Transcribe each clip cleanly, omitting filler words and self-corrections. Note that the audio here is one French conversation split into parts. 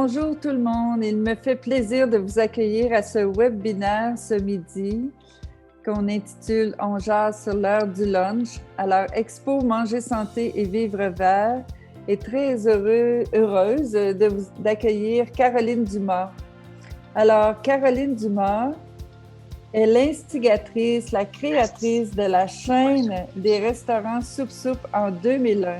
Bonjour tout le monde, il me fait plaisir de vous accueillir à ce webinaire ce midi qu'on intitule On jase sur l'heure du lunch. Alors, Expo Manger Santé et Vivre Vert est très heureuse d'accueillir Caroline Dumas. Alors, Caroline Dumas est l'instigatrice, la créatrice de la chaîne des restaurants Soup Soup en 2001.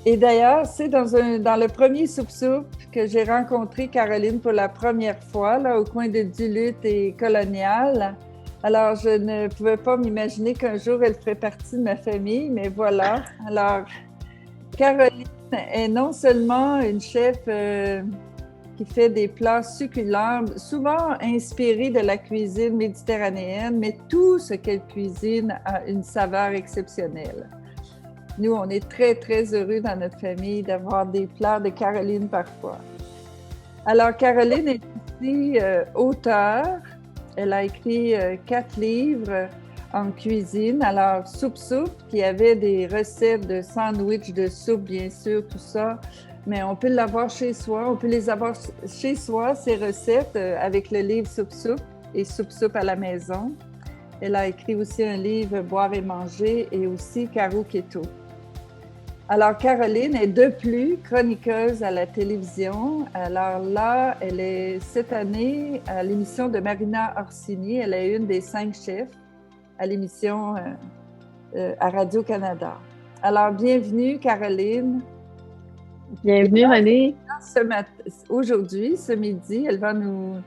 Et d'ailleurs, c'est dans le premier Soup Soup que j'ai rencontré Caroline pour la première fois, là, au coin de Duluth et Colonial. Alors, je ne pouvais pas m'imaginer qu'un jour, elle ferait partie de ma famille, mais voilà. Alors, Caroline est non seulement une chef qui fait des plats succulents, souvent inspirés de la cuisine méditerranéenne, mais tout ce qu'elle cuisine a une saveur exceptionnelle. Nous, on est très, très heureux dans notre famille d'avoir des plats de Caroline parfois. Alors, Caroline est aussi auteure. Elle a écrit 4 livres en cuisine. Alors, Soup Soup, qui avait des recettes de sandwich, de soupe, bien sûr, tout ça. Mais on peut l'avoir chez soi. On peut les avoir chez soi, ces recettes, avec le livre Soup Soup et Soup Soup à la maison. Elle a écrit aussi un livre Boire et manger et aussi Caro Keto. Alors, Caroline est de plus chroniqueuse à la télévision. Alors là, elle est cette année à l'émission de Marina Orsini. Elle est une des 5 chefs à l'émission à Radio-Canada. Alors, bienvenue, Caroline. Bienvenue, Renée. Aujourd'hui, ce midi, elle va nous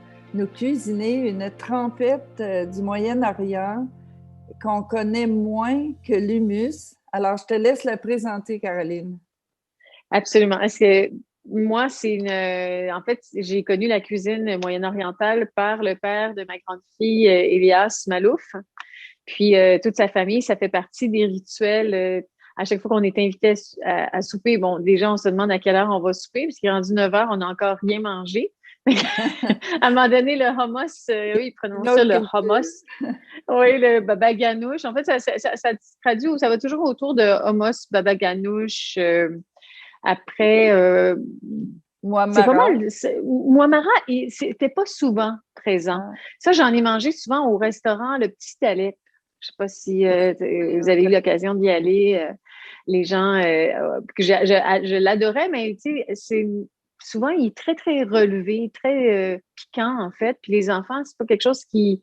cuisiner une trempette du Moyen-Orient qu'on connaît moins que l'hummus. Alors, je te laisse la présenter, Caroline. Absolument. Est-ce que moi, en fait, j'ai connu la cuisine moyen-orientale par le père de ma grande fille, Elias Malouf. Puis, toute sa famille, ça fait partie des rituels. À chaque fois qu'on est invité à souper, bon, déjà, on se demande à quelle heure on va souper, parce qu'il est rendu 9 heures, on n'a encore rien mangé. À un moment donné, le hummus, oui, prenons ça, le hummus. Oui, le baba ganoush. En fait, ça se traduit, ça va toujours autour de hummus, baba ganoush. Après, Muamara. c'est pas mal. Muamara, c'était pas souvent présent. Ah. Ça, j'en ai mangé souvent au restaurant Le Petit Alep. Je sais pas si vous avez eu l'occasion d'y aller. Les gens, que je l'adorais, mais tu sais, souvent, il est très, très relevé, très piquant, en fait. Puis les enfants, c'est pas quelque chose qui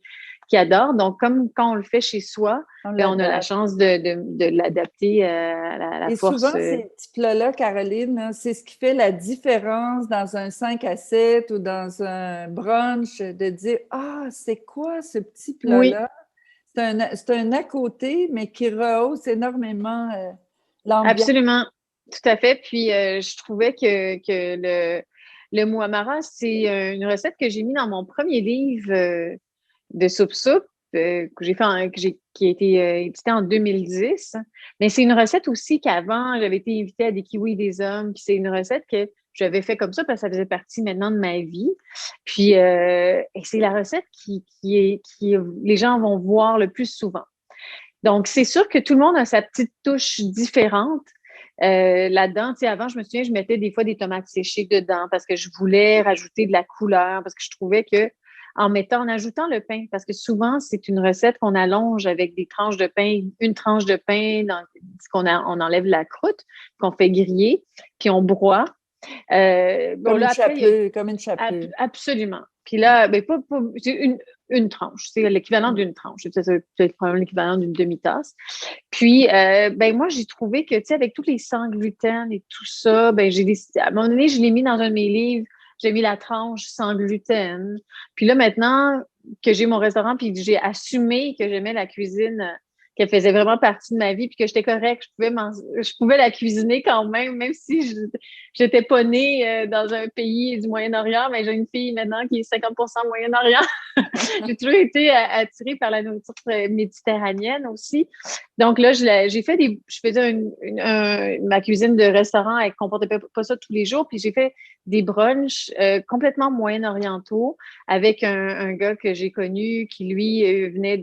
adorent. Donc, comme quand on le fait chez soi, on a la chance de l'adapter à la Et force. Souvent, ces petits plats-là, Caroline, c'est ce qui fait la différence dans un 5 à 7 ou dans un brunch, de dire « Ah, c'est quoi ce petit plat-là? Oui. » C'est un à côté, mais qui rehausse énormément l'ambiance. Absolument, tout à fait. Puis, je trouvais que le muamara, c'est une recette que j'ai mis dans mon premier livre de Soup Soup que j'ai fait, qui a été édité en 2010. Mais c'est une recette aussi qu'avant, j'avais été invitée à des kiwis des hommes. Puis c'est une recette que j'avais fait comme ça parce que ça faisait partie maintenant de ma vie. Puis et c'est la recette qui les gens vont voir le plus souvent. Donc, c'est sûr que tout le monde a sa petite touche différente. Là-dedans, tu sais, avant, je me souviens, je mettais des fois des tomates séchées dedans parce que je voulais rajouter de la couleur, parce que je trouvais que en ajoutant le pain, parce que souvent, c'est une recette qu'on allonge avec des tranches de pain, une tranche de pain, on enlève la croûte, qu'on fait griller, puis on broie. Comme une chapelure. Absolument. Puis là, c'est une tranche. C'est l'équivalent d'une tranche. C'est probablement l'équivalent d'une demi-tasse. Puis, moi, j'ai trouvé que, tu sais, avec tous les sans gluten et tout ça, j'ai décidé, à un moment donné, je l'ai mis dans un de mes livres, j'ai mis la tranche sans gluten. Puis là, maintenant que j'ai mon restaurant, puis j'ai assumé que j'aimais la cuisine, qu'elle faisait vraiment partie de ma vie, puis que j'étais correcte, je pouvais la cuisiner quand même si j'étais pas née dans un pays du Moyen-Orient, mais j'ai une fille maintenant qui est 50% Moyen-Orient. J'ai toujours été attirée par la nourriture méditerranéenne aussi. Donc là, je faisais ma cuisine de restaurant, elle comportait pas ça tous les jours, puis j'ai fait des brunchs complètement moyen-orientaux avec un gars que j'ai connu qui, lui, venait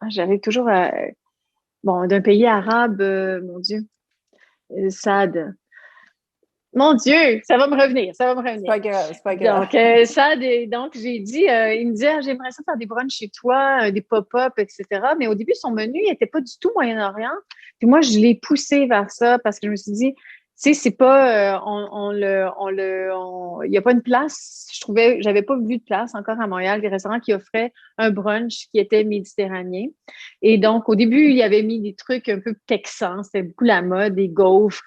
j'arrive toujours d'un pays arabe, mon Dieu, Saad. Mon Dieu, ça va me revenir, ça va me C'est revenir. pas grave, c'est pas grave. Donc j'ai dit, il me dit, ah, j'aimerais ça faire des brunchs chez toi, des pop-up, etc. Mais au début, son menu n'était pas du tout Moyen-Orient. Puis moi, je l'ai poussé vers ça parce que je me suis dit, tu sais, c'est pas, il n'y a pas une place. J'avais pas vu de place encore à Montréal, des restaurants qui offraient un brunch qui était méditerranéen. Et donc, au début, il y avait mis des trucs un peu texans. C'était beaucoup la mode, des gaufres,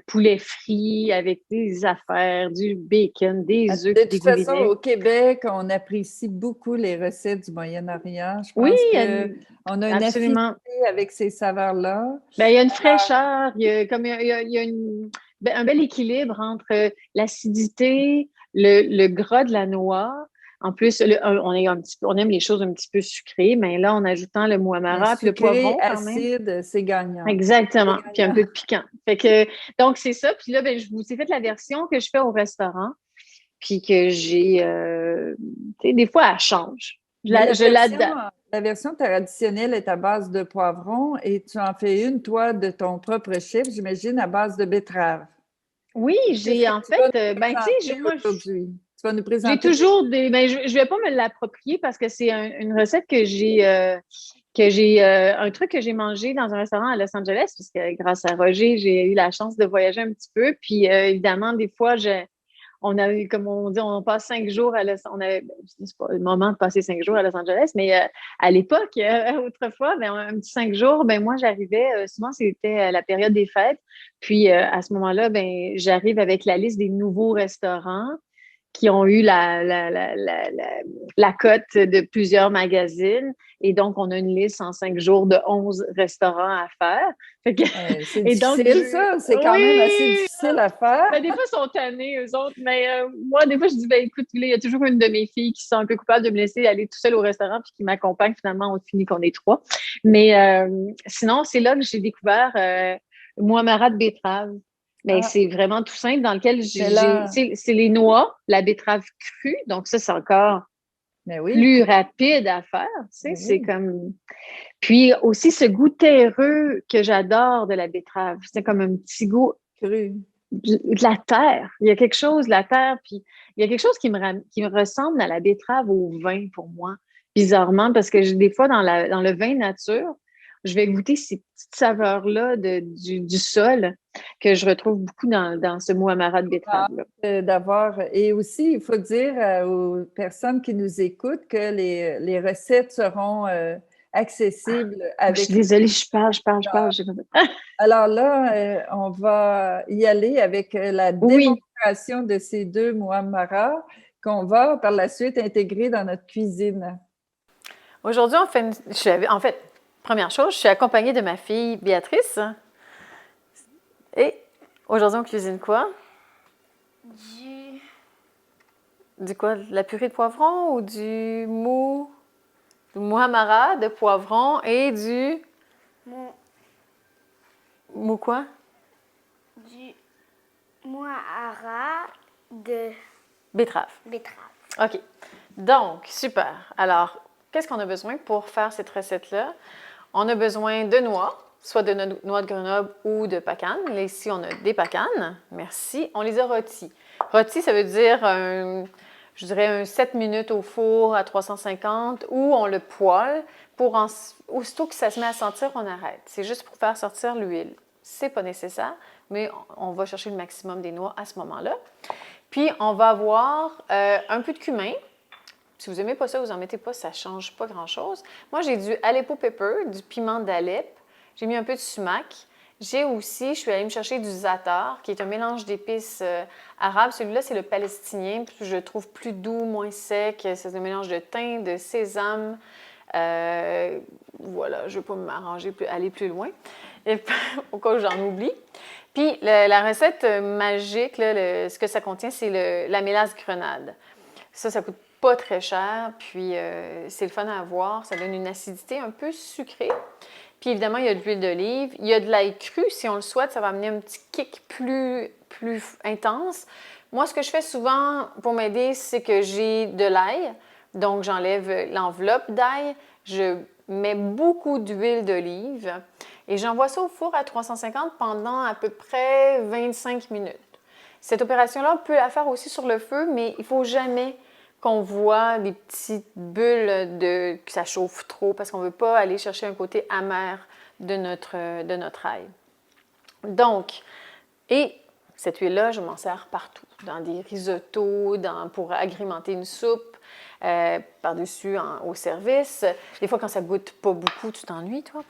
poulet frit avec des affaires, du bacon, des œufs De qui toute façon, dégoulinaient. au Québec, on apprécie beaucoup les recettes du Moyen-Orient. Je Oui, pense qu'on a une affinité absolument. avec ces saveurs-là. Ben, il y a une fraîcheur, il y a, comme, il y a un bel équilibre entre l'acidité, le gras de la noix. En plus, on aime les choses un petit peu sucrées, mais là, en ajoutant le Mais mouamara puis le sucré, poivron quand même. acide, c'est gagnant. C'est Exactement. Puis un gagnant. peu de piquant. Fait que, donc, c'est ça. Puis là, ben, je vous ai fait la version que je fais au restaurant. Puis que j'ai, tu sais, des fois, elle change. Mais Je l'adapte. la version traditionnelle est à base de poivron et tu en fais une, toi, de ton propre chef, j'imagine, à base de betterave. Oui, Qu'est-ce j'ai que en tu fait, vas nous ben, tu sais, présenter aujourd'hui? Tu vas nous j'ai présenter toujours des, ben, je vais pas me l'approprier parce que c'est une recette un truc que j'ai mangé dans un restaurant à Los Angeles, parce que grâce à Roger, j'ai eu la chance de voyager un petit peu. Puis, évidemment, des fois, on a eu, comme on dit, on passe 5 jours on avait, c'est pas le moment de passer 5 jours à Los Angeles, mais à l'époque, autrefois, ben, un petit 5 jours, ben, moi, j'arrivais, souvent, c'était la période des fêtes. Puis, à ce moment-là, ben, j'arrive avec la liste des nouveaux restaurants qui ont eu la cote de plusieurs magazines. Et donc, on a une liste en 5 jours de 11 restaurants à faire. C'est Et donc, difficile, ça. C'est quand même assez oui! difficile à faire. Ben, des fois, ils sont tannés, eux autres. Mais moi, des fois, je dis, ben, écoute, il y a toujours une de mes filles qui se sent un peu coupable de me laisser aller tout seul au restaurant puis qui m'accompagne. Finalement, on finit qu'on est trois. Mais sinon, c'est là que j'ai découvert Muamara de betterave. Mais Ah, c'est vraiment tout simple dans lequel mais là, c'est les noix, la betterave crue. Donc, ça, c'est encore mais oui, plus rapide à faire. Tu sais, mais c'est oui, comme. Puis aussi, ce goût terreux que j'adore de la betterave. C'est comme un petit goût cru. de la terre. Il y a quelque chose, la terre, puis il y a quelque chose qui me ressemble à la betterave au vin pour moi, bizarrement, parce que des fois, dans le vin nature, je vais goûter ces petites saveurs-là du sol que je retrouve beaucoup dans ce muamara de betterave-là. D'avoir. Et aussi, il faut dire aux personnes qui nous écoutent que les recettes seront accessibles Je suis avec le désolée, lien. je parle. Alors là, on va y aller avec la Oui, démonstration de ces deux muammaras qu'on va par la suite intégrer dans notre cuisine. Aujourd'hui, en fait, première chose, je suis accompagnée de ma fille Béatrice. Et aujourd'hui, on cuisine quoi? Du Du quoi? De la purée de poivron ou du muhammara de poivron et du mon mou quoi? du moara de Betterave. betterave. OK. Donc, super. Alors, qu'est-ce qu'on a besoin pour faire cette recette-là? On a besoin de noix, soit de noix de Grenoble ou de pacane. Là, ici, on a des pacanes. Merci. On les a rôtis. Rôtis, ça veut dire, je dirais, 7 minutes au four à 350 ou on le poêle aussitôt que ça se met à sentir, on arrête. C'est juste pour faire sortir l'huile. C'est pas nécessaire, mais on va chercher le maximum des noix à ce moment-là. Puis, on va avoir un peu de cumin. Si vous n'aimez pas ça, vous n'en mettez pas, ça ne change pas grand-chose. Moi, j'ai du Aleppo Pepper, du piment d'Alep. J'ai mis un peu de sumac. J'ai aussi, je suis allée me chercher du za'atar, qui est un mélange d'épices arabes. Celui-là, c'est le palestinien. Je le trouve plus doux, moins sec. C'est un mélange de thym, de sésame. Voilà, je ne vais pas m'arranger, aller plus loin, et, au cas où j'en oublie. Puis, la recette magique, là, ce que ça contient, c'est la mélasse grenade. Ça coûte pas très cher, puis c'est le fun à avoir. Ça donne une acidité un peu sucrée. Puis évidemment, il y a de l'huile d'olive. Il y a de l'ail cru, si on le souhaite, ça va amener un petit kick plus intense. Moi, ce que je fais souvent pour m'aider, c'est que j'ai de l'ail. Donc, j'enlève l'enveloppe d'ail. Je mets beaucoup d'huile d'olive. Et j'envoie ça au four à 350 pendant à peu près 25 minutes. Cette opération-là, on peut la faire aussi sur le feu, mais il ne faut jamais qu'on voit des petites bulles que ça chauffe trop parce qu'on ne veut pas aller chercher un côté amer de notre ail. Donc, et cette huile-là, je m'en sers partout, dans des risottos, pour agrémenter une soupe, par-dessus au service. Des fois, quand ça goûte pas beaucoup, tu t'ennuies, toi?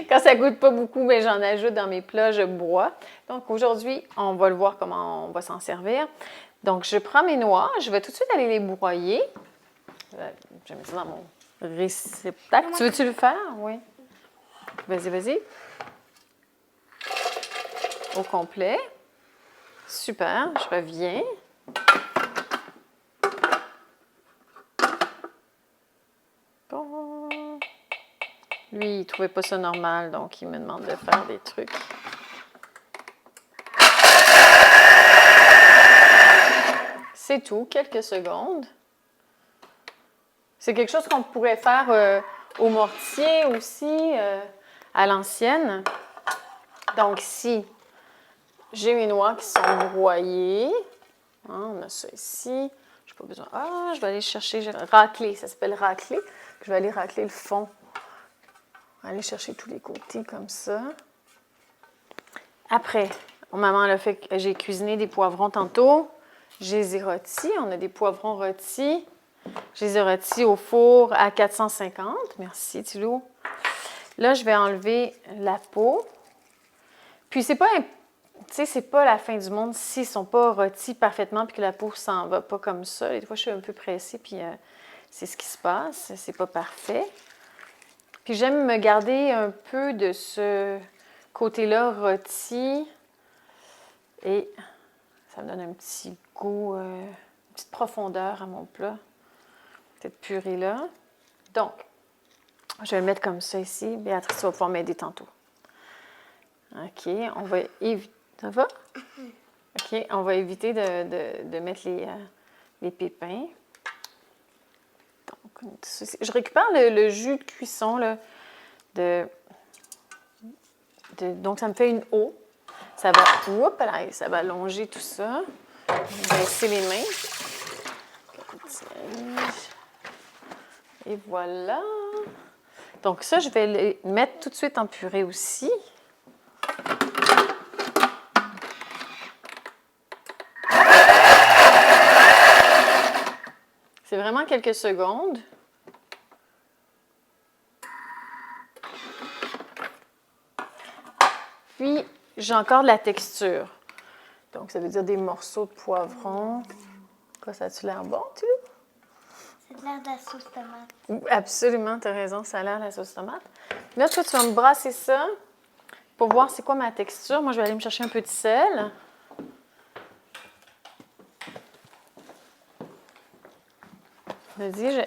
Quand ça goûte pas beaucoup, mais j'en ajoute dans mes plats, je broie. Donc, aujourd'hui, on va le voir comment on va s'en servir. Donc, je prends mes noix, je vais tout de suite aller les broyer. Je vais mettre ça dans mon réceptacle. Tu veux-tu le faire? Oui. Vas-y, vas-y. Au complet. Super, je reviens. Bon. Lui, il ne trouvait pas ça normal, donc il me demande de faire des trucs. C'est tout, quelques secondes. C'est quelque chose qu'on pourrait faire au mortier aussi, à l'ancienne. Donc, si j'ai mes noix qui sont broyées, hein, on a ça ici. Je n'ai pas besoin. Ah, je vais aller chercher, racler, ça s'appelle racler. Je vais aller racler le fond. Aller chercher tous les côtés comme ça. Après, maman a fait que j'ai cuisiné des poivrons tantôt. Je les ai rôtis. On a des poivrons rôtis. Je les ai rôtis au four à 450. Merci, Thilo. Là, je vais enlever la peau. Puis, c'est pas la fin du monde s'ils ne sont pas rôtis parfaitement puis que la peau s'en va pas comme ça. Des fois, je suis un peu pressée puis c'est ce qui se passe. C'est pas parfait. Puis, j'aime me garder un peu de ce côté-là rôti. Et ça me donne un petit goût, une petite profondeur à mon plat. Cette purée-là. Donc, je vais le mettre comme ça ici. Béatrice va pouvoir m'aider tantôt. OK, on va éviter. Ça va? OK, on va éviter de mettre les pépins. Donc, je récupère le jus de cuisson, là, donc, ça me fait une eau. Ça va allonger tout ça. Je vais baisser les mains. Et voilà. Donc, ça, je vais les mettre tout de suite en purée aussi. C'est vraiment quelques secondes. Puis, j'ai encore de la texture. Donc, ça veut dire des morceaux de poivron. Quoi, ça a-tu l'air bon, tu vois? Ça a l'air de la sauce tomate. Absolument, tu as raison, ça a l'air de la sauce tomate. Là, toi, tu vas me brasser ça pour voir c'est quoi ma texture. Moi, je vais aller me chercher un peu de sel.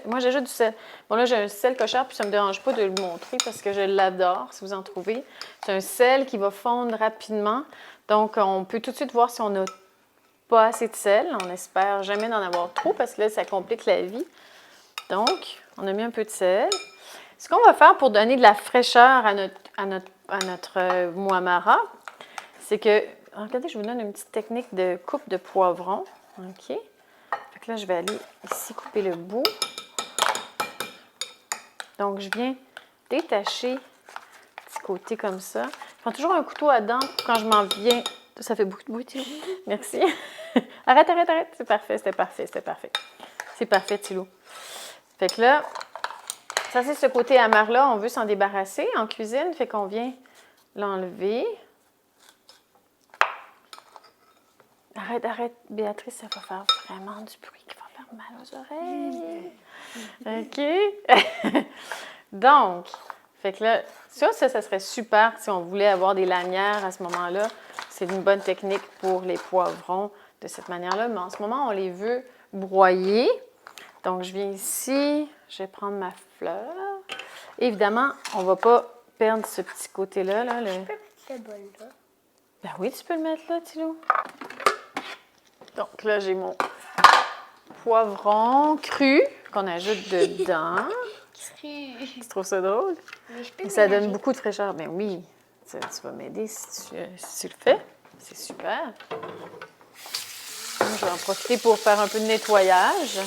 Moi, j'ajoute du sel. Bon, là, j'ai un sel cochère, puis ça ne me dérange pas de le montrer parce que je l'adore, si vous en trouvez. C'est un sel qui va fondre rapidement. Donc, on peut tout de suite voir si on n'a pas assez de sel. On espère jamais d'en avoir trop parce que là, ça complique la vie. Donc, on a mis un peu de sel. Ce qu'on va faire pour donner de la fraîcheur à notre muamara, c'est que, regardez, je vous donne une petite technique de coupe de poivron. OK? Fait que là, je vais aller ici couper le bout. Donc, je viens détacher petit côté comme ça. Je prends toujours un couteau à dents quand je m'en viens. Ça fait beaucoup de bruit, Thilo. Merci. Arrête. C'est parfait, c'était parfait. C'est parfait, Thilo. Fait que là, ça, c'est ce côté amer-là. On veut s'en débarrasser en cuisine. Fait qu'on vient l'enlever. Arrête, Béatrice, ça va faire vraiment du bruit qui va faire mal aux oreilles. OK? Donc, fait que là, ça serait super si on voulait avoir des lanières à ce moment-là. C'est une bonne technique pour les poivrons de cette manière-là. Mais en ce moment, on les veut broyer. Donc, je viens ici, je vais prendre ma fleur. Évidemment, on ne va pas perdre ce petit côté-là. Là, Je peux mettre ce bol-là. Ben oui, tu peux le mettre là, Thilo. Donc là, j'ai mon poivron cru qu'on ajoute dedans. Tu trouves ça drôle? Mais je peux Et ça donne mélanger. beaucoup de fraîcheur. Ben oui, tu vas m'aider si tu le fais. C'est super. Moi, je vais en profiter pour faire un peu de nettoyage.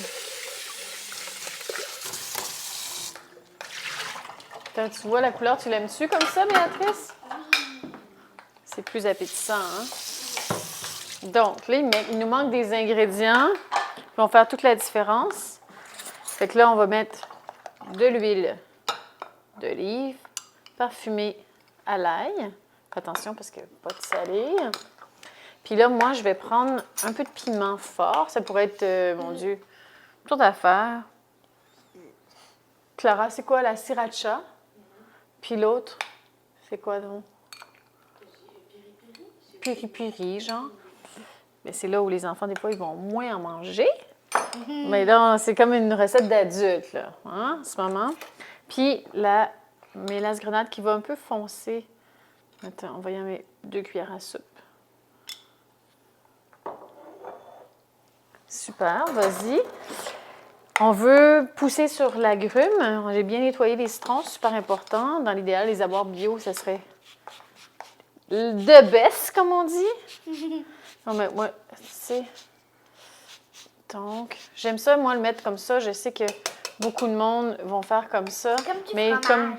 Attends, tu vois la couleur, tu l'aimes-tu comme ça, Béatrice? C'est plus appétissant, hein? Donc, là, il nous manque des ingrédients qui vont faire toute la différence. Fait que là, on va mettre de l'huile d'olive parfumée à l'ail. Attention parce qu'il n'y a pas de salé. Puis là, moi, je vais prendre un peu de piment fort. Ça pourrait être, mon Dieu, toute affaire. Clara, c'est quoi la sriracha? Puis l'autre, c'est quoi donc? Piri-piri, genre. Mais c'est là où les enfants, des fois, ils vont moins en manger. Mais là, c'est comme une recette d'adulte, là, hein, en ce moment. Puis la mélasse grenade qui va un peu foncer. Attends, on va y mettre 2 cuillères à soupe. Super, vas-y. On veut pousser sur l'agrume. J'ai bien nettoyé les citrons, super important. Dans l'idéal, les avoirs bio, ça serait the best, comme on dit. Non, mais moi, c'est... Donc, j'aime ça, moi, le mettre comme ça. Je sais que beaucoup de monde vont faire comme ça. Comme du mais fromage. comme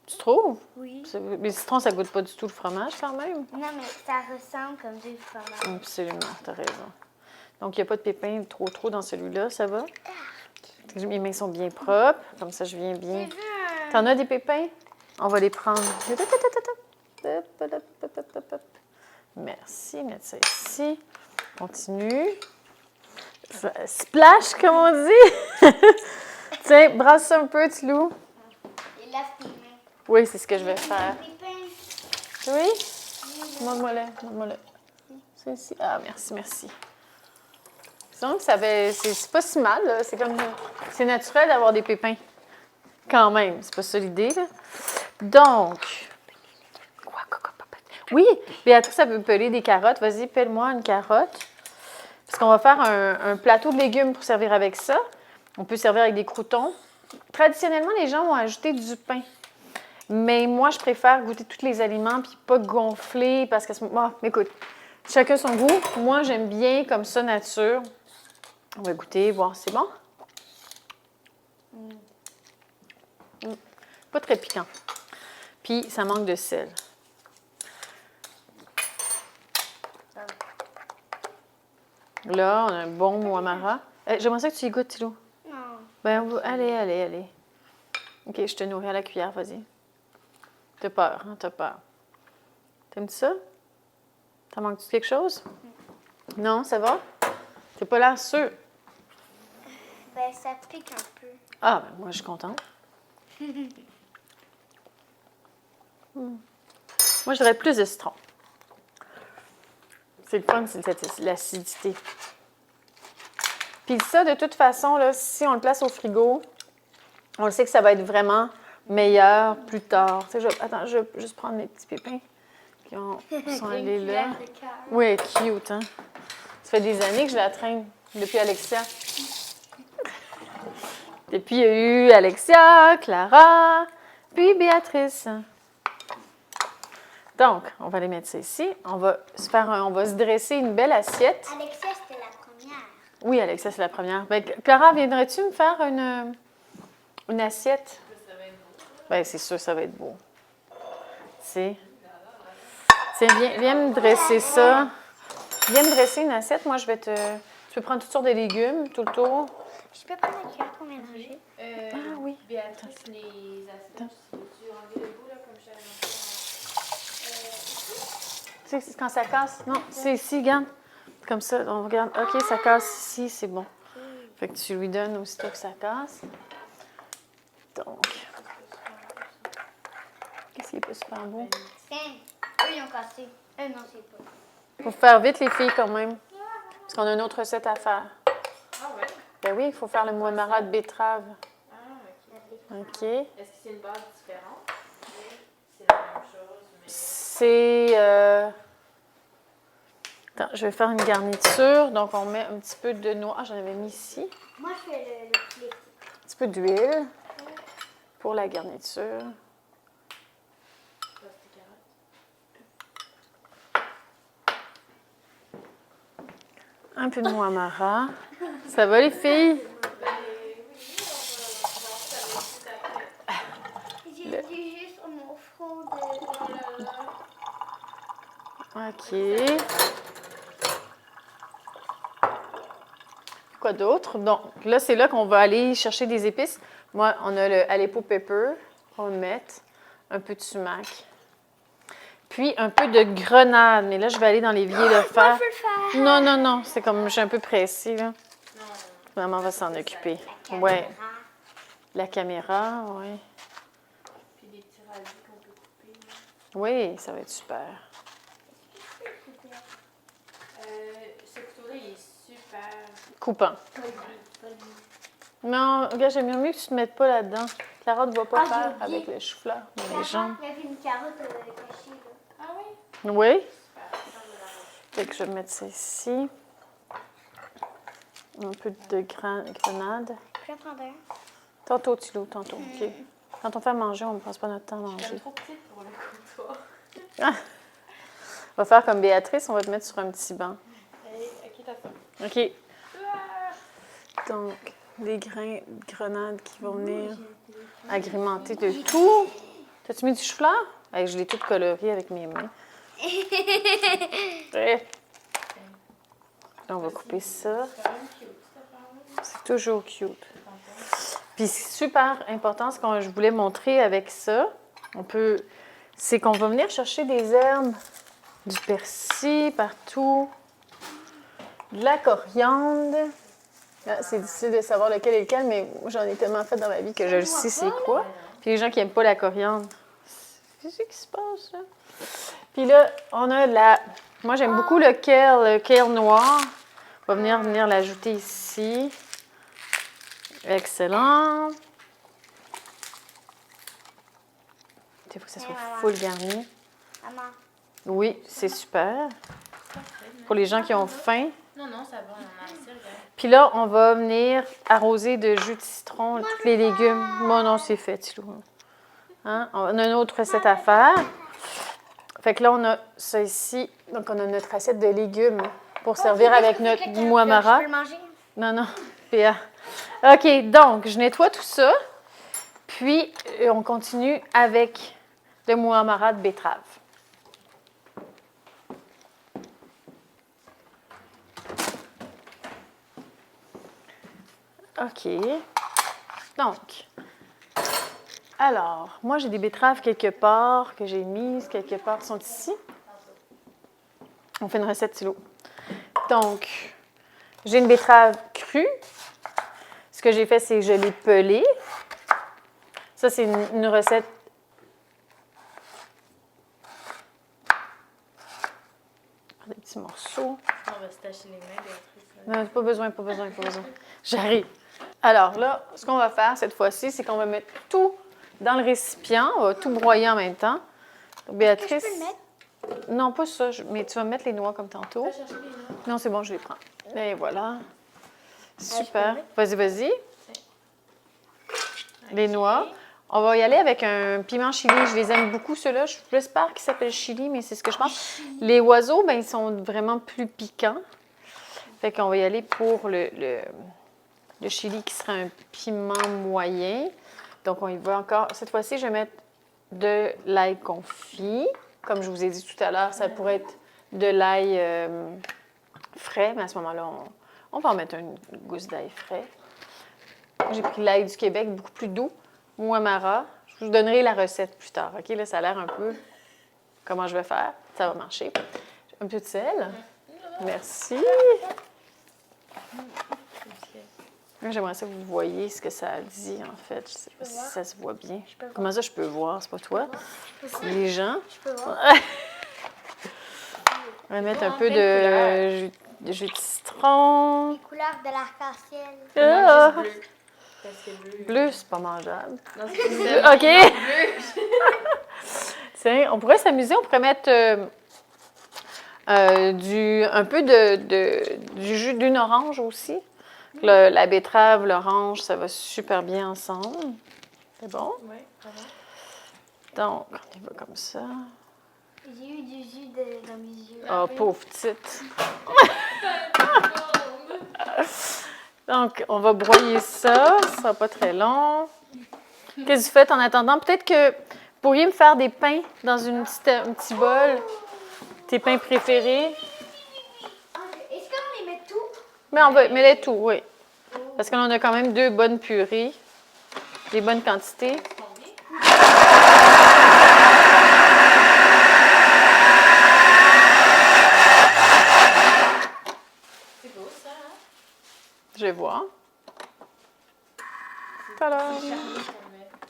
tu trouves? Oui. Les citrons, ça goûte pas du tout le fromage, quand même. Non, mais ça ressemble comme du fromage. Absolument, tu as raison. Donc, il n'y a pas de pépins trop dans celui-là, ça va? Mes mains sont bien propres, comme ça je viens bien. T'en as des pépins? On va les prendre. Merci, mettre ça ici. Continue. Splash, comme on dit. Tiens, brasse ça un peu, Tilou. Et lave tes mains. Oui, c'est ce que je vais faire. Pépin. Oui? Montre-moi-le. C'est ici. Ah, merci. Donc, c'est pas si mal, là. C'est naturel d'avoir des pépins. Quand même, c'est pas ça l'idée, là. Donc, oui, Béatrice, ça peut peler des carottes. Vas-y, pèle-moi une carotte. Parce qu'on va faire un plateau de légumes pour servir avec ça. On peut servir avec des croûtons. Traditionnellement, les gens vont ajouter du pain. Mais moi, je préfère goûter tous les aliments puis pas gonfler parce que... Bon, écoute, chacun son goût. Moi, j'aime bien comme ça, nature. On va goûter, voir si c'est bon. Pas très piquant. Puis, ça manque de sel. Là, on a un bon muamara. J'aimerais ça que tu y goûtes, Tilou. Non. Ben, allez. OK, je te nourris à la cuillère, vas-y. T'as peur, hein? T'as peur. T'aimes-tu ça? T'en manques-tu quelque chose? Non, ça va? T'as pas l'air sûr. Ben, ça pique un peu. Ah, ben moi, je suis contente. Moi, je dirais plus de citron. C'est le fun, c'est l'acidité. Puis ça, de toute façon, là, si on le place au frigo, on le sait que ça va être vraiment meilleur plus tard. Tu sais, attends, je vais juste prendre mes petits pépins qui sont allés là. Oui, cute, hein? Ça fait des années que je la traîne, depuis Alexia. Depuis, il y a eu Alexia, Clara, puis Béatrice. Donc, on va les mettre ça ici. On va se dresser une belle assiette. Alexia, c'était la première. Oui, Alexia, c'est la première. Ben, Clara, viendrais-tu me faire une assiette? Bien, c'est sûr, ça va être beau. Tiens, viens me dresser ça. Viens me dresser une assiette. Moi, je vais te... Tu peux prendre toutes sortes de légumes tout le tour. Je peux prendre la cuillère pour mélanger? Ah oui. Béatrice, les assiettes, tu enlever le bout, là, comme je t'avais montré. Tu sais, quand ça casse? Non, c'est ici, regarde. Comme ça, on regarde. OK, ça casse ici, c'est bon. Fait que tu lui donnes aussitôt que ça casse. Donc, qu'est-ce qui est pas super bon? Tiens, eux, ils ont cassé. Non, c'est pas. Faut faire vite, les filles, quand même. Parce qu'on a une autre recette à faire. Ah ouais? Ben oui, il faut faire le muamara de betterave. Ah, OK. OK. Est-ce que c'est une base différente? C'est la même chose, mais... C'est... Attends, je vais faire une garniture. Donc, on met un petit peu de noix. Ah, j'en avais mis ici. Moi, je fais le poulet. Un petit peu d'huile. pour la garniture. Un peu de muamara. Ça va les filles? J'ai dit juste mon front de... OK. Quoi d'autre? Donc, là, c'est là qu'on va aller chercher des épices. Moi, on a le Aleppo Pepper. On va mettre un peu de sumac. Puis, un peu de grenade. Mais là, je vais aller dans l'évier le faire. Moi, je veux le faire. Non, non, non. C'est comme, je suis un peu pressée, là. Maman va s'en occuper. Ouais. La caméra, oui. Puis des petits radis qu'on peut couper. Là. Oui, ça va être super. Ce couteau-là, il est super. Coupant. Non, regarde, j'aime mieux que tu te mettes pas là-dedans. Clara ne va pas Ah, j'ai faire oublié. avec le chou-fleur dans les jambes. Il y avait une carotte cachée, là. Ah oui? Oui. Super. Ça, on va l'avoir. Fait que je vais mettre ça ici. Un peu de grenade. Je vais en prendre un. Tantôt, Thilo, tantôt, OK. Quand on fait à manger, on ne passe pas notre temps à Je suis manger. trop petite pour le comptoir. On va faire comme Béatrice, on va te mettre sur un petit banc. Allez, ok, t'as ça. OK. Donc, des grains de grenade qui vont venir agrémenter de tout. T'as-tu mis du chou-fleur? Hey, je l'ai tout coloré avec mes mains. Ouais. Là, on va couper ça. C'est quand même cute, cette affaire-là. C'est toujours cute. Puis super important, ce que je voulais montrer avec ça, c'est qu'on va venir chercher des herbes, du persil partout, de la coriandre. Ah, c'est difficile de savoir lequel est lequel, mais moi, j'en ai tellement fait dans ma vie que je le sais c'est quoi. Puis les gens qui n'aiment pas la coriandre, c'est ce qui se passe, là. Puis là, on a moi, j'aime beaucoup le kale noir. On va venir l'ajouter ici. Excellent. Il faut que ça soit full garni. Maman. Oui, c'est super. Pour les gens qui ont faim. Non, non, ça va, on en a assez, regarde. Puis là, on va venir arroser de jus de citron tous les légumes. Moi, non, c'est fait, Thilo. Hein? On a une autre recette à faire. Fait que là, on a ça ici. Donc, on a notre assiette de légumes pour servir avec notre muamara. Je peux le manger? Non, non. Puis, OK, donc, je nettoie tout ça. Puis, on continue avec le muamara de betterave. OK. Donc, alors, moi, j'ai des betteraves quelque part que j'ai mises, quelque part, qui sont ici. On fait une recette silo. Donc, j'ai une betterave crue. Ce que j'ai fait, c'est que je l'ai pelée. Ça, c'est une recette. Des petits morceaux. On va se tacher les mains, Béatrice. Non, pas besoin. J'arrive. Alors là, ce qu'on va faire cette fois-ci, c'est qu'on va mettre tout dans le récipient. On va tout broyer en même temps. Donc, Béatrice. Est-ce que je peux le mettre? Non, pas ça, mais tu vas mettre les noix comme tantôt. Va chercher les noix. Non, c'est bon, je les prends. Et voilà. je peux Super. le Vas-y. Les noix. On va y aller avec un piment chili. Je les aime beaucoup, ceux-là. J'espère qu'ils s'appellent chili, mais c'est ce que je pense. Les oiseaux, ben, ils sont vraiment plus piquants. Fait qu'on va y aller pour le chili qui sera un piment moyen. Donc, on y va encore. Cette fois-ci, je vais mettre de l'ail confit. Comme je vous ai dit tout à l'heure, ça pourrait être de l'ail frais, mais à ce moment-là, on va en mettre une gousse d'ail frais. J'ai pris l'ail du Québec, beaucoup plus doux. Muamara. Je vous donnerai la recette plus tard. OK, là, ça a l'air un peu comment je vais faire. Ça va marcher. Un peu de sel. Merci. Moi, j'aimerais ça que vous voyez ce que ça dit, en fait. Je sais pas si ça se voit bien. Comment ça, je peux voir? C'est pas toi? C'est les gens. Je peux voir. On va mettre un peu de jus de citron. Couleur de l'arc-en-ciel. Ah! Non, juste bleu. Parce que bleu. Bleu, c'est pas mangeable. Non, c'est ça. OK. Bleu. Tiens, on pourrait s'amuser, on pourrait mettre un peu du jus d'une orange aussi. La betterave, l'orange, ça va super bien ensemble. C'est bon? Oui, ça va. Donc, on y va comme ça. J'ai eu du jus dans mes yeux. Oh, pauvre petite. Donc, on va broyer ça. Ça sera pas très long. Qu'est-ce que vous faites en attendant? Peut-être que vous pourriez me faire des pains dans un petit bol. Tes pains préférés. Est-ce qu'on les met tout? Mais on va mettre tout, oui. Parce qu'on a quand même 2 bonnes purées. Des bonnes quantités. C'est beau ça, hein? Je vais voir. Tadam!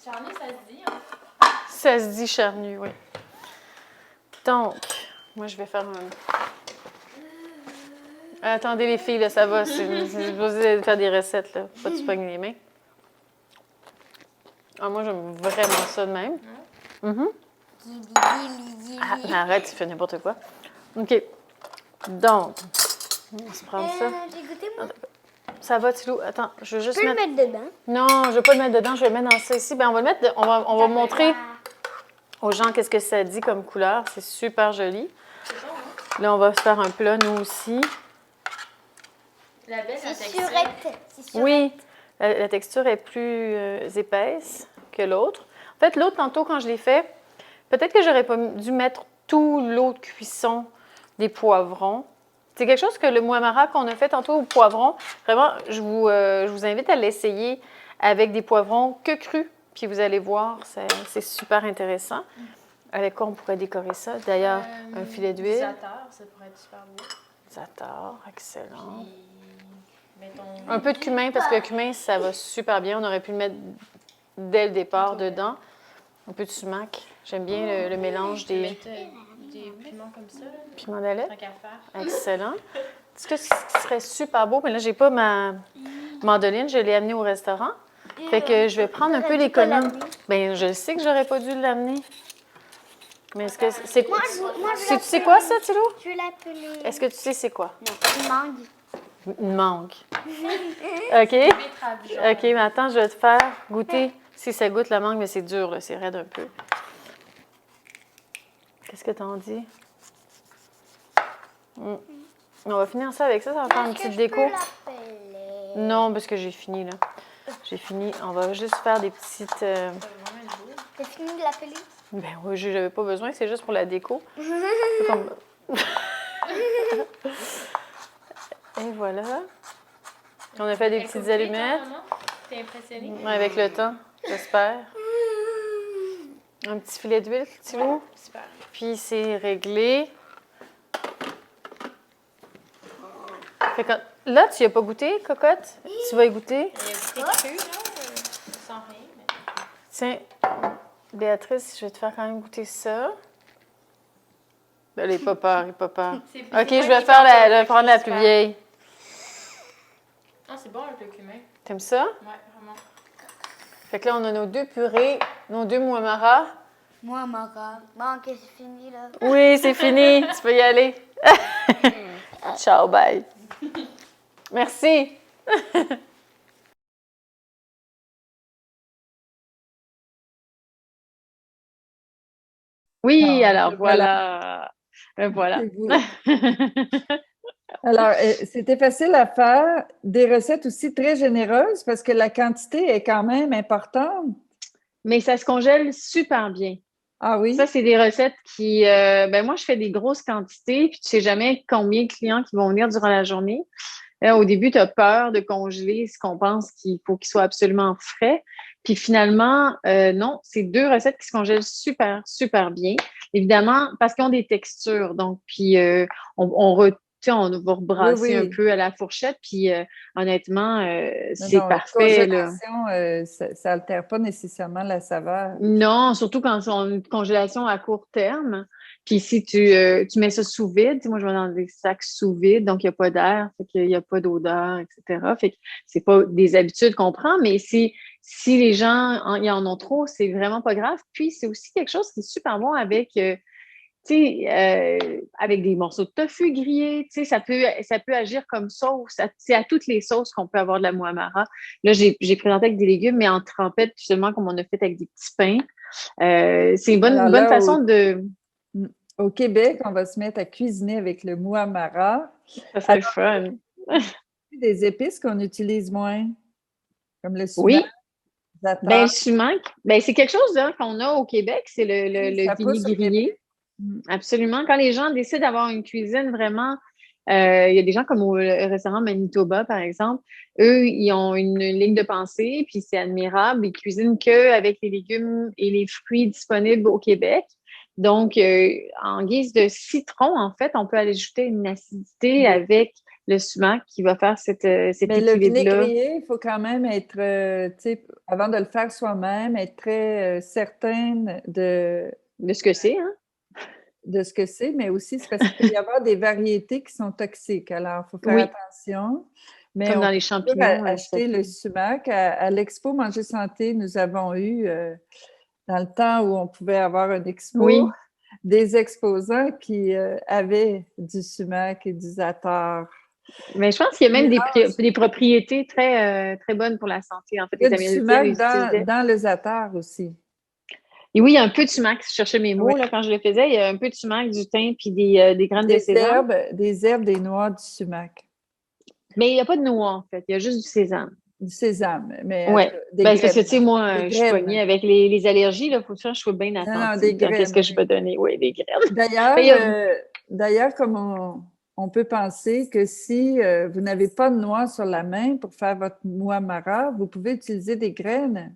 Charnue, ça se dit, hein? Ça se dit charnu, oui. Donc, moi, je vais faire un... Attendez, les filles, là, ça va. C'est supposé faire des recettes, là. Pas de se pogner les mains. Ah, moi, j'aime vraiment ça de même. Mhm. Ah, mais arrête, tu fais n'importe quoi. OK. Donc, on se prend ça. J'ai goûté, moi. Ça va, Tilou? Attends, je veux juste Je peux le mettre... mettre dedans. Non, je ne vais pas le mettre dedans, je vais le mettre dans ça ici. Ben, on va le mettre... On va montrer aux gens qu'est-ce que ça dit comme couleur. C'est super joli. Là, on va se faire un plat, nous aussi. La belle, la C'est texture. surette. C'est surette. Oui, la texture est plus épaisse que l'autre. En fait, l'autre, tantôt, quand je l'ai fait, peut-être que j'aurais pas dû mettre tout l'eau de cuisson des poivrons. C'est quelque chose que le muamara qu'on a fait tantôt au poivron, vraiment, je vous invite à l'essayer avec des poivrons que crus. Puis vous allez voir, c'est super intéressant. Avec quoi on pourrait décorer ça? D'ailleurs, un filet d'huile. Zatar, ça pourrait être super beau. Zatar, excellent. Puis, mettons... Un peu de cumin, parce que le cumin, ça va super bien. On aurait pu le mettre dès le départ dedans. Un peu de sumac. J'aime bien le mélange des Mettre des piments comme ça, là. piments d'Alep. Tant qu'à faire. Excellent. Ce que ce qui serait super beau, mais là, j'ai pas ma mandoline, je l'ai amenée au restaurant. Fait que je vais prendre un peu l'économe. Bien, je sais que j'aurais pas dû l'amener. Mais est-ce que c'est quoi? Tu sais quoi, ça, Thilo? Je vais l'appeler. Est-ce que tu sais c'est quoi? Non, une mangue. Une mangue. OK? Betterave jaune. OK, mais attends, je vais te faire goûter si ça goûte la mangue, mais c'est dur, là, c'est raide un peu. Qu'est-ce que t'en dis? On va finir ça avec ça, ça va faire une petite déco. Non, parce que j'ai fini, là. J'ai fini. On va juste faire des petites... Ça va vraiment être beau. T'as fini de l'appeler? Ben oui, j'avais pas besoin, c'est juste pour la déco. Comme- Et voilà. On a fait des petites allumettes. T'es impressionnée? Avec le temps, j'espère. Un petit filet d'huile, Thilo. Super. Puis c'est réglé. Fait que là, tu n'y as pas goûté, cocotte? Tu vas y goûter? Il y a du cru, là, sans rien. Mais... Tiens, Béatrice, je vais te faire quand même goûter ça. Ben, il n'est pas peur, il n'est pas peur. C'est- OK, c'est je moi vais qui faire parle la avec prendre la super. plus vieille. Ah, c'est bon avec le cumin. T'aimes ça? Ouais, vraiment. Fait que là, on a nos 2 purées, nos 2 muamara. Moi, Mara. Bon, ok, c'est fini, là. Oui, c'est fini. Tu peux y aller. Ciao, bye. Merci. Oui, alors voilà. Voilà. C'est vous. Alors, c'était facile à faire. Des recettes aussi très généreuses parce que la quantité est quand même importante. Mais ça se congèle super bien. Ah oui? Ça, c'est des recettes qui... ben moi, je fais des grosses quantités, puis tu sais jamais combien de clients qui vont venir durant la journée. Là, au début, tu as peur de congeler ce qu'on pense qu'il faut qu'il soit absolument frais. Puis finalement, non, c'est 2 recettes qui se congèlent super, super bien. Évidemment, parce qu'ils ont des textures. Donc, puis on va rebrasser un peu à la fourchette. Puis honnêtement, c'est parfait. Là. Ça n'altère pas nécessairement la saveur. Non, surtout quand c'est une congélation à court terme. Puis si tu mets ça sous vide, moi je vais dans des sacs sous vide, donc il n'y a pas d'air, fait qu'il n'y a pas d'odeur, etc. Fait que c'est pas des habitudes qu'on prend, mais si les gens y en ont trop, c'est vraiment pas grave. Puis c'est aussi quelque chose qui est super bon avec tu sais, avec des morceaux de tofu grillés, tu sais, ça peut agir comme sauce. C'est à toutes les sauces qu'on peut avoir de la muamara. Là, j'ai présenté avec des légumes, mais en trempette, justement, comme on a fait avec des petits pains. C'est une Alors bonne là, façon de... au Québec, on va se mettre à cuisiner avec le muamara. Ça serait le Alors, fun. des épices qu'on utilise moins, comme le sumac, Oui. le Ben, zatar. le sumac, ben, c'est quelque chose hein, qu'on a au Québec, c'est Oui, le ça pousse au vinaigrier. Québec. Mm. Absolument. Quand les gens décident d'avoir une cuisine vraiment, il y a des gens comme au restaurant Manitoba, par exemple, eux, ils ont une ligne de pensée, puis c'est admirable. Ils cuisinent que avec les légumes et les fruits disponibles au Québec. Donc, en guise de citron, en fait, on peut aller ajouter une acidité Oui. avec le sumac qui va faire cet Mais le équilibre-là. vinaigrier, il faut quand même être, tu sais, avant de le faire soi-même, être très certaine De ce que c'est, hein? de ce que c'est, mais aussi c'est parce qu'il peut y avoir des variétés qui sont toxiques. Alors, il faut faire Oui, attention. Mais comme on dans peut les toujours champignons, acheter le sumac. À l'Expo Manger Santé, nous avons eu, dans le temps où on pouvait avoir une expo, Oui. des exposants qui avaient du sumac et du zatar. Mais je pense qu'il y a même Mélange. des propriétés très bonnes pour la santé. En fait, Il y a les du Américains sumac les utilisaient. dans le zatar aussi. Et oui, il y a un peu de sumac. Je cherchais mes Oui. mots là, quand je le faisais. Il y a un peu de sumac, du thym, puis des graines de sésame. Des herbes, des noix, du sumac, Mais il n'y a pas de noix, en fait. Il y a juste du sésame. du sésame, mais en tout Ouais. cas, des Ben, c'est parce que, tu sais, graines. moi, Des je suis pognée graines. avec les allergies. Il faut que je sois bien Non, non, des attentive dans qu'est-ce graines, que je oui. peux donner. Oui, des graines. Mais D'ailleurs, il y a- d'ailleurs, comme on peut penser que si vous n'avez pas de noix sur la main pour faire votre muamara, vous pouvez utiliser des graines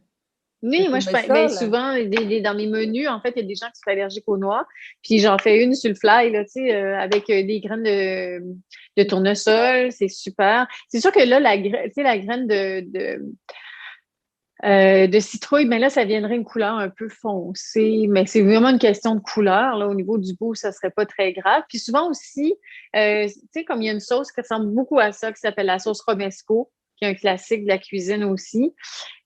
de oui, moi, ben, tournesol. souvent, dans mes menus, en fait, il y a des gens qui sont allergiques aux noix. Puis j'en fais une sur le fly, là, tu sais, avec des graines de tournesol. C'est super. C'est sûr que là, tu sais, la graine de citrouille, ben là, ça viendrait une couleur un peu foncée, mais c'est vraiment une question de couleur. Là, au niveau du goût, ça serait pas très grave. Puis souvent aussi, tu sais, comme il y a une sauce qui ressemble beaucoup à ça, qui s'appelle la sauce romesco, qui est un classique de la cuisine aussi,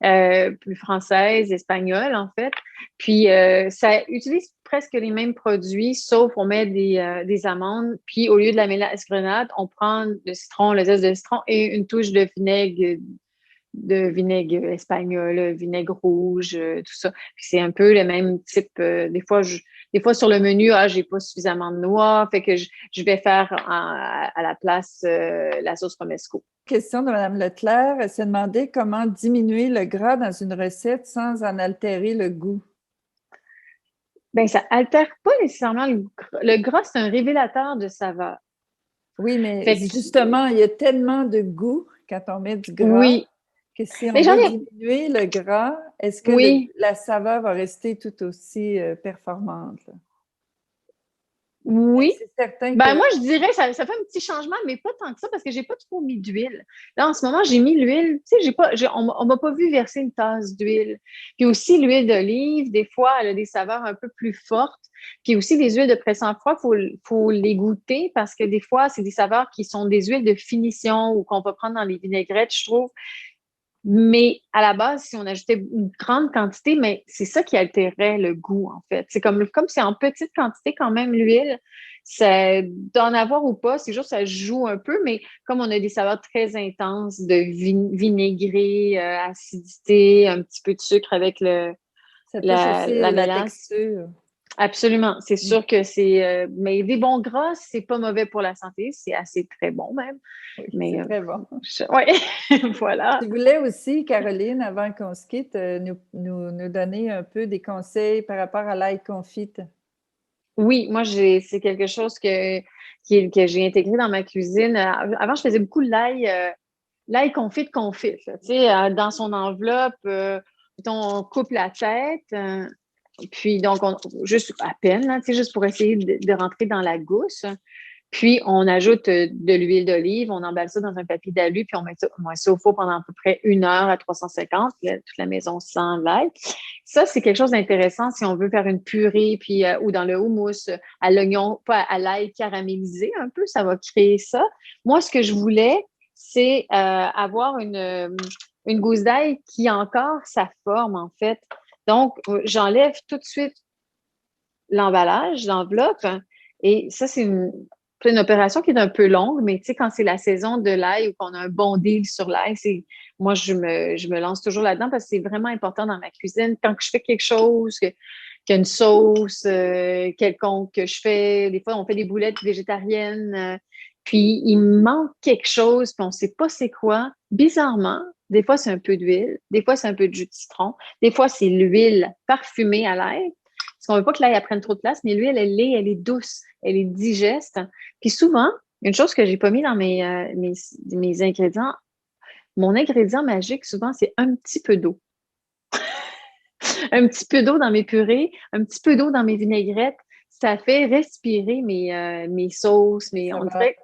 plus française, espagnole, en fait. Puis ça utilise presque les mêmes produits, sauf on met des amandes, puis au lieu de la mélasse grenade, on prend le citron, le zeste de citron et une touche de vinaigre espagnol, vinaigre rouge, tout ça. Puis c'est un peu le même type. Des fois sur le menu, j'ai pas suffisamment de noix, fait que je vais faire à la place la sauce romesco. Question de Mme Leclerc. Elle s'est demandé comment diminuer le gras dans une recette sans en altérer le goût. Ben ça altère pas nécessairement le gras, c'est un révélateur de saveur. Oui, mais Fait que justement, il y a tellement de goût quand on met du gras oui, que si on mais j'en veut ai diminuer le gras, est-ce que oui. la saveur va rester tout aussi performante, là? Mais Oui. c'est certain que Ben moi, je dirais ça fait un petit changement, mais pas tant que ça, parce que j'ai pas trop mis d'huile. Là, en ce moment, j'ai mis l'huile. Tu sais, on m'a pas vu verser une tasse d'huile. Puis aussi, l'huile d'olive, des fois, elle a des saveurs un peu plus fortes. Puis aussi, les huiles de presse-en froid, faut les goûter parce que des fois, c'est des saveurs qui sont des huiles de finition ou qu'on va prendre dans les vinaigrettes, je trouve. Mais à la base, si on ajoutait une grande quantité, mais c'est ça qui altérait le goût, en fait. C'est comme c'est en petite quantité quand même l'huile, d'en avoir ou pas, c'est juste ça joue un peu, mais comme on a des saveurs très intenses de vinaigré, acidité, un petit peu de sucre avec ça touche aussi la la mélasse. texture. Absolument. C'est Mm. sûr que mais des bons gras, c'est pas mauvais pour la santé. C'est assez très bon même. Oui, Mais, c'est très bon. ouais, voilà. Tu voulais aussi, Caroline, avant qu'on se quitte, nous donner un peu des conseils par rapport à l'ail confite. Oui, moi, c'est quelque chose que j'ai intégré dans ma cuisine. Avant, je faisais beaucoup de l'ail confit, là. Tu sais, dans son enveloppe, mettons, on coupe la tête, puis donc, juste à peine, là, tu sais, juste pour essayer de rentrer dans la gousse. Puis, on ajoute de l'huile d'olive, on emballe ça dans un papier d'alu, puis on met ça au four pendant à peu près 1 heure à 350, puis toute la maison sent l'ail. Ça, c'est quelque chose d'intéressant si on veut faire une purée, puis ou dans le houmous, à l'oignon, pas à l'ail caramélisé un peu, ça va créer ça. Moi, ce que je voulais, c'est avoir une gousse d'ail qui a encore sa forme, en fait. Donc, j'enlève tout de suite l'emballage, l'enveloppe. Et ça, c'est une opération qui est un peu longue, mais tu sais, quand c'est la saison de l'ail ou qu'on a un bon deal sur l'ail, moi, je me lance toujours là-dedans parce que c'est vraiment important dans ma cuisine. Quand je fais quelque chose, qu'il y a une sauce quelconque que je fais, des fois, on fait des boulettes végétariennes, puis il manque quelque chose, puis on ne sait pas c'est quoi. Bizarrement, des fois, c'est un peu d'huile, des fois, c'est un peu de jus de citron, des fois, c'est l'huile parfumée à l'ail. Parce qu'on ne veut pas que l'ail prenne trop de place, mais l'huile, elle est douce, elle est digeste. Puis souvent, une chose que j'ai pas mis dans mes ingrédients, mon ingrédient magique, souvent, c'est un petit peu d'eau. Un petit peu d'eau dans mes purées, un petit peu d'eau dans mes vinaigrettes. Ça fait respirer mes sauces, on dirait,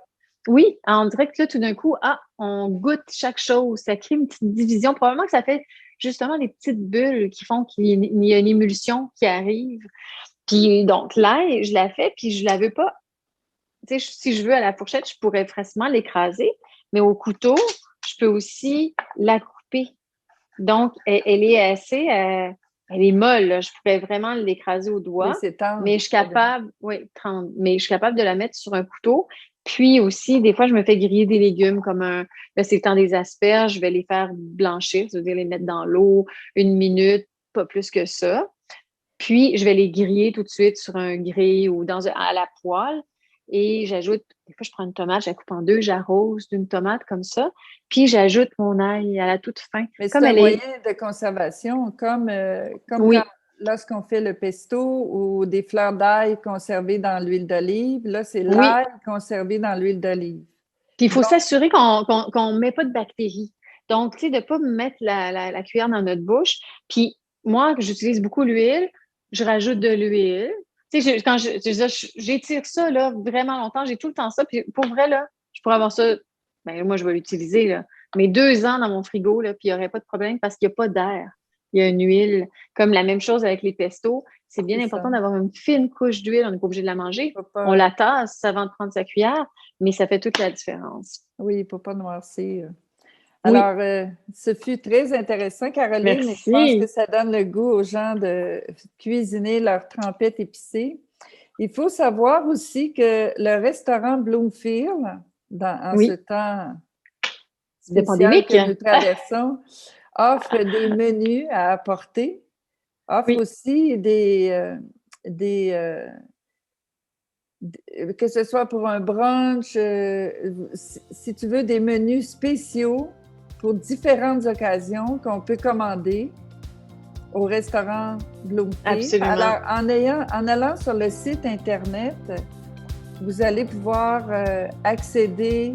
oui, on dirait que là, tout d'un coup, on goûte chaque chose. Ça crée une petite division. Probablement que ça fait justement des petites bulles qui font qu'il y a une émulsion qui arrive. Puis donc, l'ail, je la fais, puis je la veux pas. Tu sais, si je veux à la fourchette, je pourrais facilement l'écraser, mais au couteau, je peux aussi la couper. Donc, elle est assez, elle est molle, là. Je pourrais vraiment l'écraser au doigt, Oui, c'est tendre. mais je suis capable, oui, mais je suis capable de la mettre sur un couteau. Puis aussi, des fois, je me fais griller des légumes là, c'est le temps des asperges, je vais les faire blanchir, c'est-à-dire les mettre dans l'eau 1 minute, pas plus que ça. Puis, je vais les griller tout de suite sur un grill ou à la poêle. Et j'ajoute, des fois, je prends une tomate, je la coupe en deux, j'arrose d'une tomate comme ça. Puis, j'ajoute mon ail à la toute fin. Mais c'est Comme un elle moyen est. de conservation, comme Oui, lorsqu'on fait le pesto ou des fleurs d'ail conservées dans l'huile d'olive. Là, c'est oui. l'ail conservé dans l'huile d'olive. Puis, il faut Donc, s'assurer qu'on ne met pas de bactéries. Donc, tu sais, de ne pas mettre la cuillère dans notre bouche. Puis, moi, j'utilise beaucoup l'huile, je rajoute de l'huile. Tu sais, quand j'étire ça là, vraiment longtemps, j'ai tout le temps ça. Puis, pour vrai, là, je pourrais avoir ça, ben, moi, je vais l'utiliser, là, mais 2 ans dans mon frigo, là, puis il n'y aurait pas de problème parce qu'il n'y a pas d'air. Il y a une huile. Comme la même chose avec les pestos. C'est bien c'est important ça. d'avoir une fine couche d'huile. On n'est pas obligé de la manger. Faut On pas- la tasse avant de prendre sa cuillère, mais ça fait toute la différence. Oui, il ne faut pas noircir. Oui, Alors, ce fut très intéressant, Caroline, et je pense que merci. ça donne le goût aux gens de cuisiner leur trempette épicée. Il faut savoir aussi que le restaurant Bloomfield, en ce Oui, temps de spécial pandémique. que nous traversons, offre des menus à apporter, offre Oui, aussi que ce soit pour un brunch, si tu veux, des menus spéciaux pour différentes occasions qu'on peut commander au restaurant Bloomfield. absolument. Alors, en allant sur le site Internet, vous allez pouvoir accéder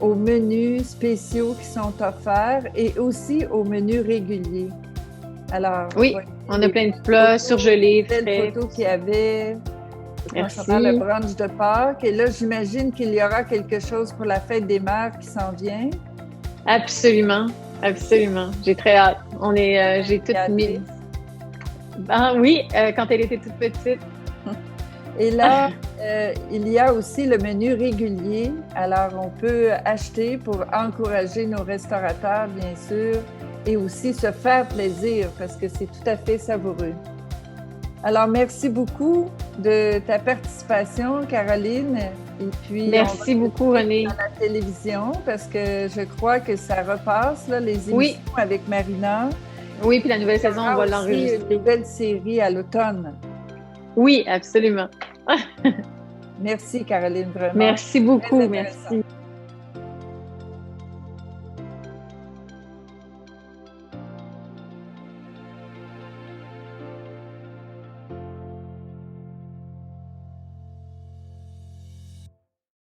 aux menus spéciaux qui sont offerts et aussi aux menus réguliers. Alors, Oui, on a plein de plats surgelés, belles frais. photos qu'il y avait concernant le Merci. brunch de Pâques. Et là, j'imagine qu'il y aura quelque chose pour la fête des mères qui s'en vient. Absolument, absolument. J'ai très hâte. J'ai toute mis. Ah oui, quand elle était toute petite. Et là, il y a aussi le menu régulier. Alors, on peut acheter pour encourager nos restaurateurs, bien sûr, et aussi se faire plaisir parce que c'est tout à fait savoureux. Alors, merci beaucoup de ta participation, Caroline. Et puis, Merci beaucoup, Renée. à la télévision parce que je crois que ça repasse, là, les émissions Oui. avec Marina. Oui, puis la nouvelle saison, on va aussi l'enregistrer. une nouvelle série à l'automne. Oui, absolument. Merci, Caroline, vraiment. Merci beaucoup, Très intéressant. merci.